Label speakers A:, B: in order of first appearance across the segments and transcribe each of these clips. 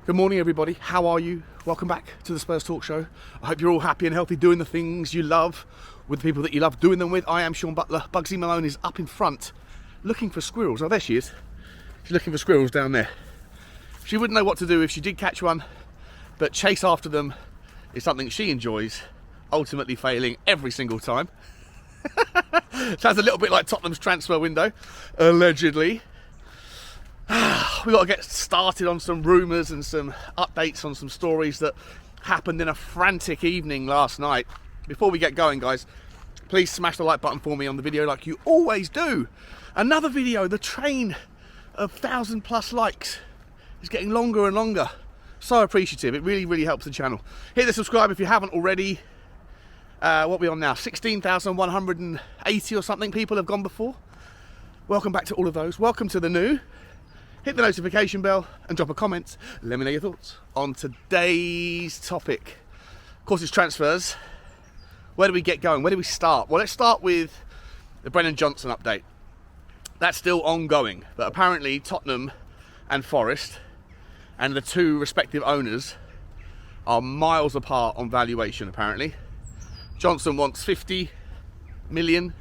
A: Good morning, everybody. How are you? Welcome back to the Spurs Talk Show. I hope you're all happy and healthy, doing the things you love with the people that you love doing them with. I am Sean Butler. Bugsy Malone is up in front looking for squirrels. Oh, there she is. She's looking for squirrels down there. She wouldn't know what to do if she did catch one, but chase after them is something she enjoys, ultimately failing every single time. Sounds a little bit like Tottenham's transfer window, allegedly. We've got to get started on some rumours and some updates on some stories that happened in a frantic evening last night. Before we get going, guys, please smash the like button for me on the video like you always do. Another video, the train of 1,000+ likes is getting longer and longer. So appreciative. It really, really helps the channel. Hit the subscribe if you haven't already. What are we on now? 16,180 or something people have gone before. Welcome back to all of those. Welcome to the new. Hit the notification bell and drop a comment. Let me know your thoughts on today's topic. Of course, it's transfers. Where do we get going? Where do we start? Well, let's start with the Brennan Johnson update. That's still ongoing, but apparently Tottenham and Forest and the two respective owners are miles apart on valuation, apparently. Johnson wants 50 million.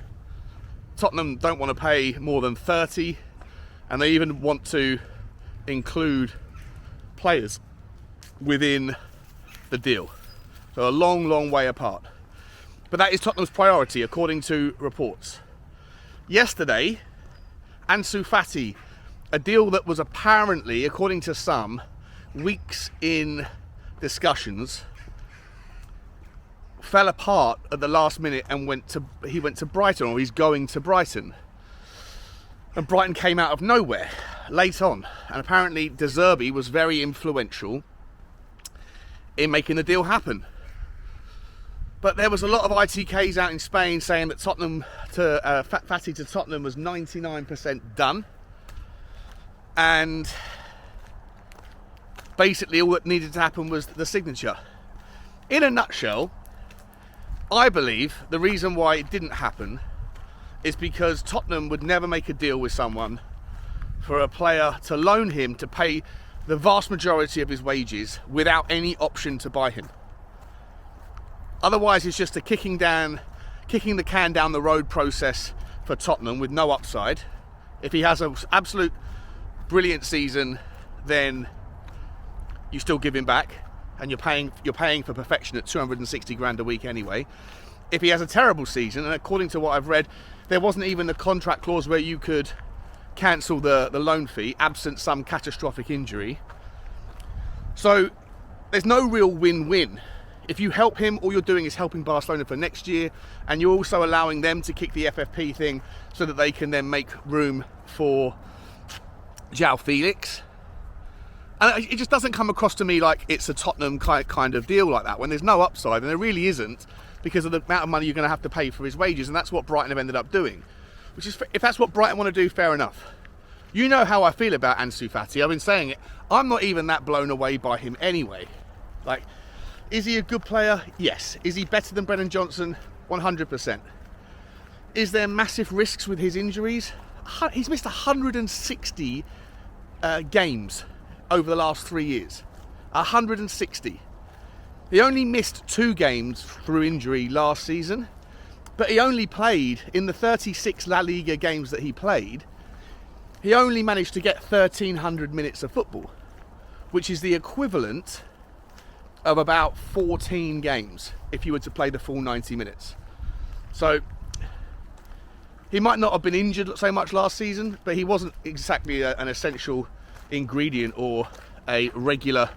A: Tottenham don't want to pay more than 30. And they even want to include players within the deal. So a long, long way apart. But that is Tottenham's priority, according to reports. Yesterday, Ansu Fati, a deal that was apparently, according to some, weeks in discussions, fell apart at the last minute and he went to Brighton, or he's going to Brighton. And Brighton came out of nowhere late on. And apparently De Zerbi was very influential in making the deal happen. But there was a lot of ITKs out in Spain saying that Fati to Tottenham was 99% done. And basically all that needed to happen was the signature. In a nutshell, I believe the reason why it didn't happen is because Tottenham would never make a deal with someone for a player to loan him to pay the vast majority of his wages without any option to buy him. Otherwise, it's just a kicking the can down the road process for Tottenham with no upside. If he has an absolute brilliant season, then you still give him back, and you're paying for perfection at 260 grand a week anyway. If he has a terrible season, and according to what I've read, there wasn't even a contract clause where you could cancel the loan fee absent some catastrophic injury. So there's no real win-win. If you help him, all you're doing is helping Barcelona for next year, and you're also allowing them to kick the FFP thing so that they can then make room for João Felix. And it just doesn't come across to me like it's a Tottenham kind of deal like that, when there's no upside, and there really isn't, because of the amount of money you're going to have to pay for his wages. And that's what Brighton have ended up doing. Which is, if that's what Brighton want to do, fair enough. You know how I feel about Ansu Fati. I've been saying it. I'm not even that blown away by him anyway. Like, is he a good player? Yes. Is he better than Brennan Johnson? 100%. Is there massive risks with his injuries? He's missed 160 games over the last 3 years. 160. He only missed 2 games through injury last season, but he only played, in the 36 La Liga games that he played, he only managed to get 1,300 minutes of football, which is the equivalent of about 14 games if you were to play the full 90 minutes. So he might not have been injured so much last season, but he wasn't exactly an essential ingredient or a regular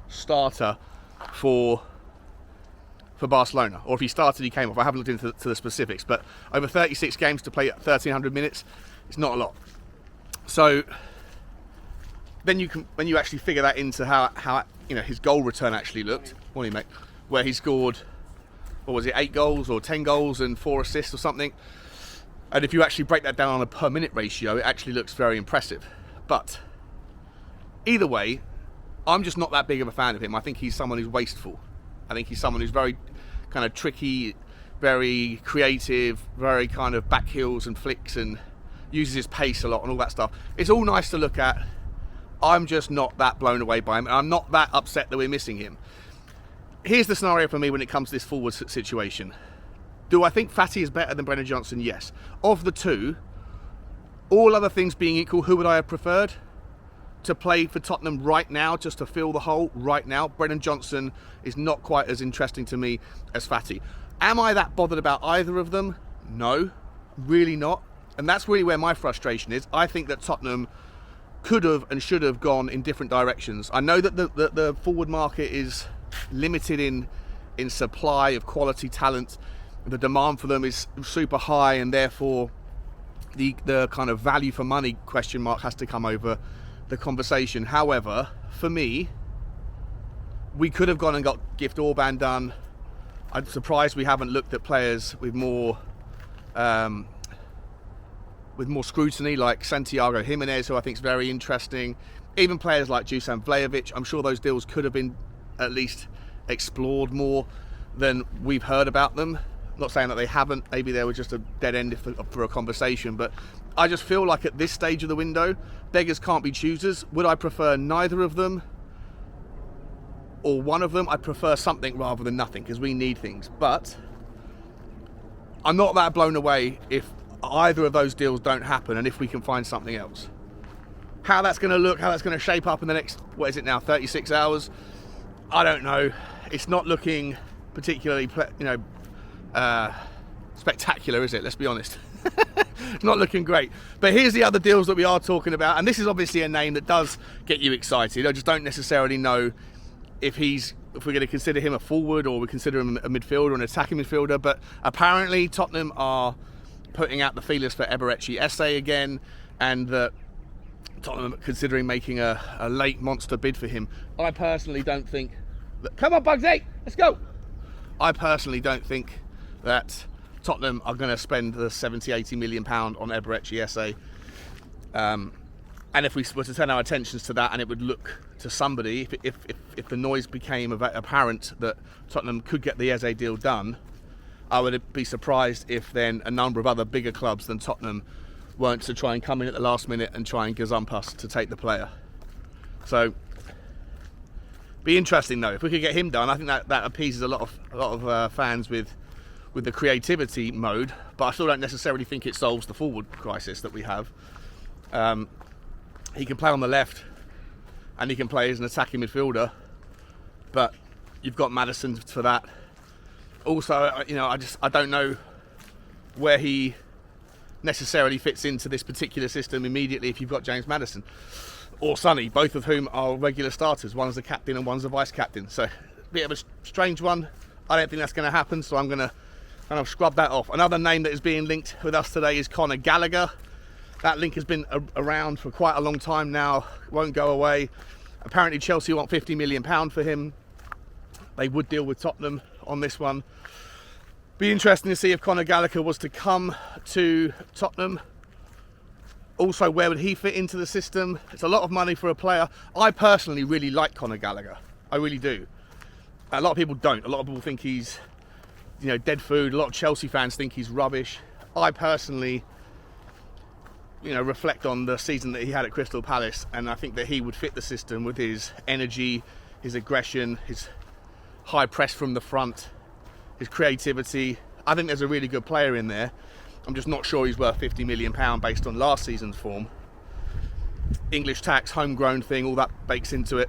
A: starter for Barcelona. Or if he started, he came off. I haven't looked into the specifics, but over 36 games to play at 1,300 minutes, it's not a lot. So then when you actually figure that into how his goal return actually looked, morning mate, where he scored, what was it, 8 goals or 10 goals and 4 assists or something. And if you actually break that down on a per minute ratio, it actually looks very impressive. But either way, I'm just not that big of a fan of him. I think he's someone who's wasteful. I think he's someone who's very kind of tricky, very creative, very kind of back heels and flicks, and uses his pace a lot and all that stuff. It's all nice to look at. I'm just not that blown away by him, and I'm not that upset that we're missing him. Here's the scenario for me when it comes to this forward situation. Do I think Fatty is better than Brennan Johnson? Yes. Of the two, all other things being equal, who would I have preferred to play for Tottenham right now, just to fill the hole right now? Brennan Johnson is not quite as interesting to me as Fatty. Am I that bothered about either of them? No, really not. And that's really where my frustration is. I think that Tottenham could have and should have gone in different directions. I know that the forward market is limited in supply of quality talent. The demand for them is super high, and therefore the kind of value for money question mark has to come over the conversation. However, for me, we could have gone and got Gift Orban done. I'm surprised we haven't looked at players with more scrutiny, like Santiago Jimenez, who I think is very interesting. Even players like Dusan Vlahovic, I'm sure those deals could have been at least explored more than we've heard about them. I'm not saying that they haven't, maybe they were just a dead end for a conversation, but I just feel like at this stage of the window, beggars can't be choosers. Would I prefer neither of them or one of them? I prefer something rather than nothing, because we need things. But I'm not that blown away if either of those deals don't happen and if we can find something else. How that's going to look, how that's going to shape up in the next, 36 hours, I don't know. It's not looking particularly, spectacular, is it? Let's be honest. It's not looking great. But here's the other deals that we are talking about, and this is obviously a name that does get you excited. I just don't necessarily know if we're going to consider him a forward or we consider him a midfielder or an attacking midfielder. But apparently Tottenham are putting out the feelers for Eberechi Esse again, and that Tottenham are considering making a late monster bid for him. I personally don't think that, come on Bugsy, let's go. I personally don't think that Tottenham are going to spend the 70-80 million pound on Eberechi Esse. And if we were to turn our attentions to that, and it would look to somebody, if the noise became apparent that Tottenham could get the Eze deal done, I would be surprised if then a number of other bigger clubs than Tottenham weren't to try and come in at the last minute and try and gazump us to take the player. So, be interesting though. If we could get him done, I think that appeases a lot of fans with the creativity mode. But I still don't necessarily think it solves the forward crisis that we have. He can play on the left, and he can play as an attacking midfielder. But you've got Maddison for that. Also, I don't know where he necessarily fits into this particular system immediately if you've got James Maddison or Sonny, both of whom are regular starters. One's the captain and one's the vice captain. So, a bit of a strange one. I don't think that's going to happen, so I'm going to kind of scrub that off. Another name that is being linked with us today is Conor Gallagher. That link has been around for quite a long time now. It won't go away. Apparently Chelsea want £50 million for him. They would deal with Tottenham on this one. Be interesting to see if Conor Gallagher was to come to Tottenham. Also, where would he fit into the system? It's a lot of money for a player. I personally really like Conor Gallagher. I really do. A lot of people don't. A lot of people think he's, dead food. A lot of Chelsea fans think he's rubbish. I personally, reflect on the season that he had at Crystal Palace, and I think that he would fit the system with his energy, his aggression, his high press from the front, his creativity. I think there's a really good player in there. I'm just not sure he's worth £50 million based on last season's form. English tax, homegrown thing, all that bakes into it.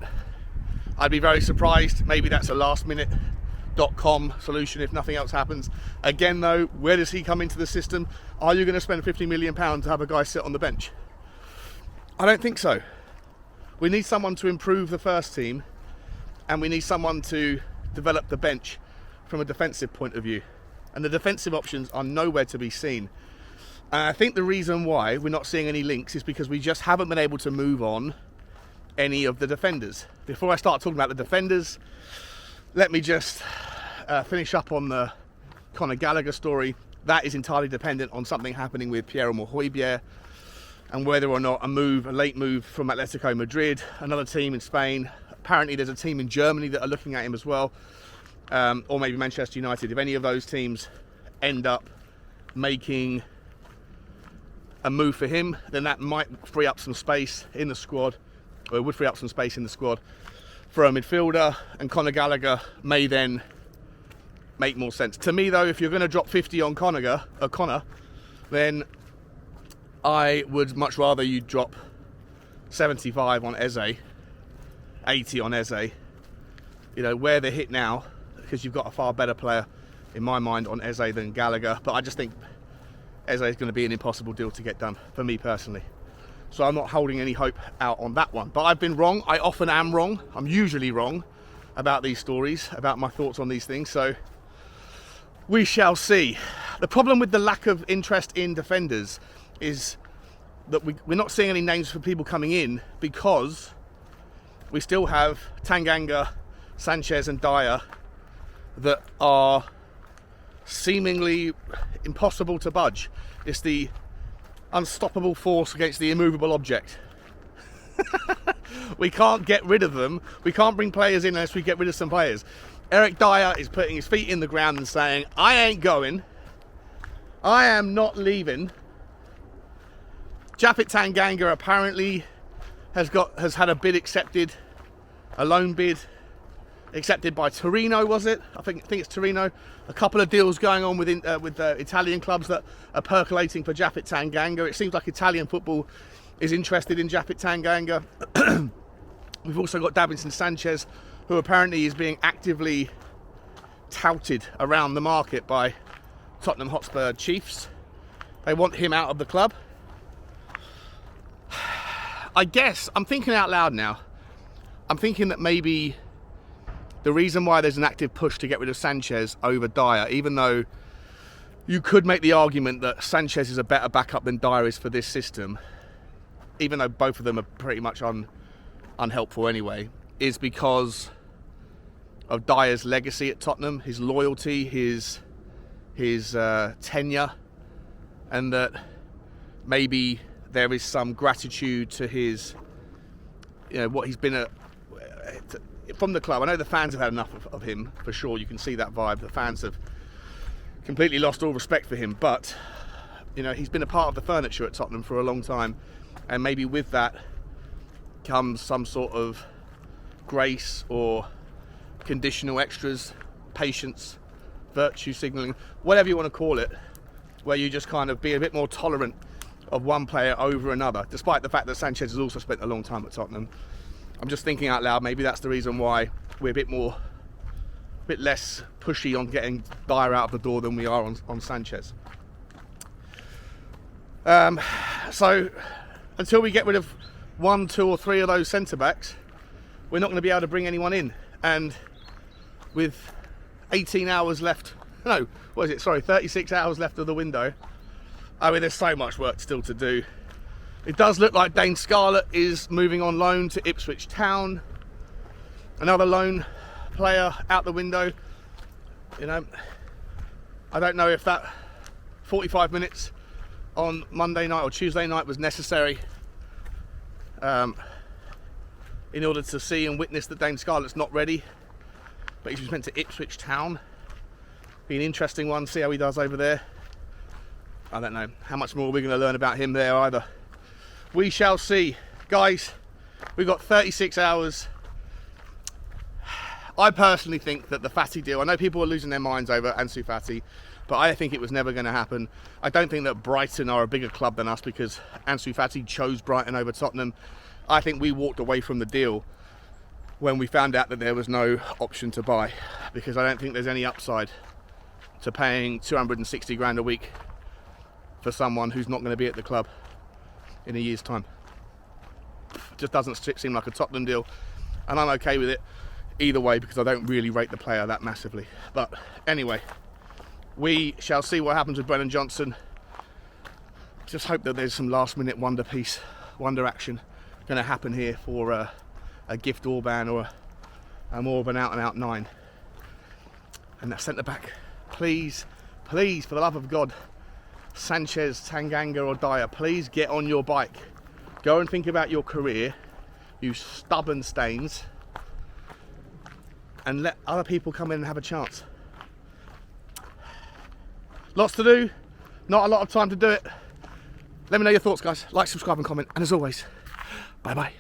A: I'd be very surprised. Maybe that's a last-minute.com solution if nothing else happens. Again, though, where does he come into the system? Are you going to spend £50 million to have a guy sit on the bench? I don't think so. We need someone to improve the first team, and we need someone to develop the bench from a defensive point of view. And the defensive options are nowhere to be seen. And I think the reason why we're not seeing any links is because we just haven't been able to move on any of the defenders. Before I start talking about the defenders, let me just finish up on the Conor Gallagher story. That is entirely dependent on something happening with Pierre-Emile Højbjerg and whether or not a late move from Atletico Madrid, another team in Spain. Apparently there's a team in Germany that are looking at him as well. Or maybe Manchester United. If any of those teams end up making a move for him, then that might free up some space in the squad. It would free up some space in the squad for a midfielder, and Conor Gallagher may then make more sense. To me though, if you're going to drop 50 on Connor, then I would much rather you drop 75 on Eze, 80 on Eze. You know, where they're hit now, because you've got a far better player in my mind on Eze than Gallagher, but I just think Eze is going to be an impossible deal to get done for me personally. So I'm not holding any hope out on that one. But I've been wrong. I often am wrong. I'm usually wrong about these stories, about my thoughts on these things. So we shall see. The problem with the lack of interest in defenders is that we're not seeing any names for people coming in, because we still have Tanganga, Sanchez and Dyer that are seemingly impossible to budge. It's the unstoppable force against the immovable object. We can't get rid of them. We can't bring players in unless we get rid of some players. Eric Dyer is putting his feet in the ground and saying, I ain't going. I am not leaving. Japhet Tanganga apparently has had a bid accepted, a loan bid accepted by Torino, was it? I think it's Torino. A couple of deals going on with Italian clubs that are percolating for Japhet Tanganga. It seems like Italian football is interested in Japhet Tanganga. We've also got Davinson Sanchez, who apparently is being actively touted around the market by Tottenham Hotspur chiefs. They want him out of the club. I guess, I'm thinking out loud now. I'm thinking that maybe the reason why there's an active push to get rid of Sanchez over Dyer, even though you could make the argument that Sanchez is a better backup than Dyer is for this system, even though both of them are pretty much unhelpful anyway, is because of Dyer's legacy at Tottenham, his loyalty, his tenure, and that maybe there is some gratitude to his, what he's been from the club. I know the fans have had enough of him, for sure. You can see that vibe. The fans have completely lost all respect for him, but he's been a part of the furniture at Tottenham for a long time, and maybe with that comes some sort of grace or conditional extras, patience, virtue signalling, whatever you want to call it, where you just kind of be a bit more tolerant of one player over another, despite the fact that Sanchez has also spent a long time at Tottenham. I'm just thinking out loud, maybe that's the reason why we're a bit less pushy on getting Dyer out of the door than we are on Sanchez. So until we get rid of 1, 2 or 3 of those centre-backs, we're not going to be able to bring anyone in. And with 18 hours left, 36 hours left of the window, I mean, there's so much work still to do. It does look like Dane Scarlett is moving on loan to Ipswich Town. Another loan player out the window. I don't know if that 45 minutes on Monday night or Tuesday night was necessary in order to see and witness that Dane Scarlett's not ready. But he's meant to Ipswich Town. Be an interesting one, see how he does over there. I don't know how much more we're going to learn about him there either. We shall see. Guys, we've got 36 hours. I personally think that the Fati deal, I know people are losing their minds over Ansu Fati, but I think it was never going to happen. I don't think that Brighton are a bigger club than us because Ansu Fati chose Brighton over Tottenham. I think we walked away from the deal when we found out that there was no option to buy, because I don't think there's any upside to paying 260 grand a week for someone who's not going to be at the club in a year's time. Just doesn't seem like a Tottenham deal, and I'm okay with it either way because I don't really rate the player that massively. But anyway, we shall see what happens with Brennan Johnson. Just hope that there's some last minute wonder action going to happen here for a gift Orban or a more of an out and out 9. And that centre back, please, for the love of God, Sanchez, Tanganga or Dyer, please get on your bike. Go and think about your career, you stubborn stains, and let other people come in and have a chance. Lots to do, not a lot of time to do it. Let me know your thoughts, guys. Like, subscribe and comment, and as always, bye bye.